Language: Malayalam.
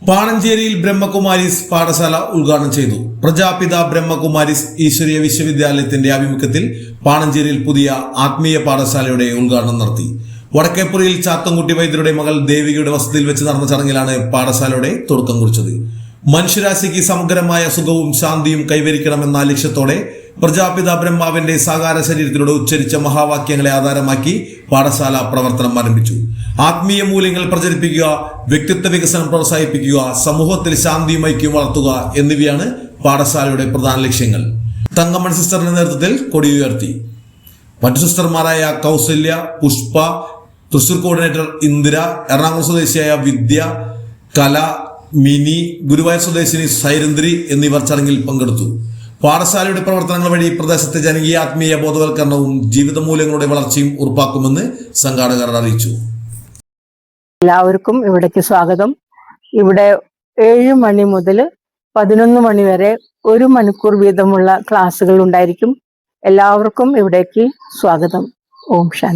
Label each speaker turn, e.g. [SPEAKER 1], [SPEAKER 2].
[SPEAKER 1] പാണഞ്ചേരിയിൽ ബ്രഹ്മകുമാരീസ് പാഠശാല ഉദ്ഘാടനം ചെയ്തു. പ്രജാപിത ബ്രഹ്മകുമാരീസ് ഈശ്വരീയ വിശ്വവിദ്യാലയത്തിന്റെ ആഭിമുഖ്യത്തിൽ പാണഞ്ചേരിയിൽ പുതിയ ആത്മീയ പാഠശാലയുടെ ഉദ്ഘാടനം നടത്തി. വടക്കേപ്പുറയിൽ ചാത്തൻകുട്ടി വൈദ്യരുടെ മകൾ ദേവികയുടെ വസതിയിൽ വെച്ച് നടന്ന ചടങ്ങിലാണ് പാഠശാലയുടെ തുടക്കം കുറിച്ചത്. മനുഷ്യരാശിക്ക് സമഗ്രമായ സുഖവും ശാന്തിയും കൈവരിക്കണമെന്ന ലക്ഷ്യത്തോടെ പ്രജാപിത ബ്രഹ്മാവിന്റെ സാകാര ശരീരത്തിലൂടെ ഉച്ചരിച്ച മഹാവാക്യങ്ങളെ ആധാരമാക്കി പാഠശാല പ്രവർത്തനം ആരംഭിച്ചു. ആത്മീയ മൂല്യങ്ങൾ പ്രചരിപ്പിക്കുക, വ്യക്തിത്വ വികസനം പ്രോത്സാഹിപ്പിക്കുക, സമൂഹത്തിൽ ശാന്തിയും ഐക്യവും വളർത്തുക എന്നിവയാണ് പാഠശാലയുടെ പ്രധാന ലക്ഷ്യങ്ങൾ. തങ്കമ്മൻ സിസ്റ്ററിന്റെ നേതൃത്വത്തിൽ കൊടിയുയർത്തി. മറ്റു സിസ്റ്റർമാരായ കൗസല്യ, പുഷ്പ, തൃശൂർ കോർഡിനേറ്റർ ഇന്ദിര, എറണാകുളം സ്വദേശിയായ വിദ്യ, കല, മിനി, ഗുരുവായൂർ സ്വദേശിനി സൈരന്ദ്രി എന്നിവർ ചടങ്ങിൽ പങ്കെടുത്തു. പാഠശാലയുടെ പ്രവർത്തനങ്ങൾ വഴി പ്രദേശത്തെ ജനകീയ ആത്മീയ ബോധവൽക്കരണവും ജീവിത മൂല്യങ്ങളുടെ വളർച്ചയും ഉറപ്പാക്കുമെന്ന് സംഘാടകർ അറിയിച്ചു.
[SPEAKER 2] എല്ലാവർക്കും ഇവിടേക്ക് സ്വാഗതം. ഇവിടെ 7 മണി മുതൽ 11 മണി വരെ 1 മണിക്കൂർ വീതമുള്ള ക്ലാസ്സുകൾ ഉണ്ടായിരിക്കും. എല്ലാവർക്കും ഇവിടേക്ക് സ്വാഗതം. ഓം ശാന്തി.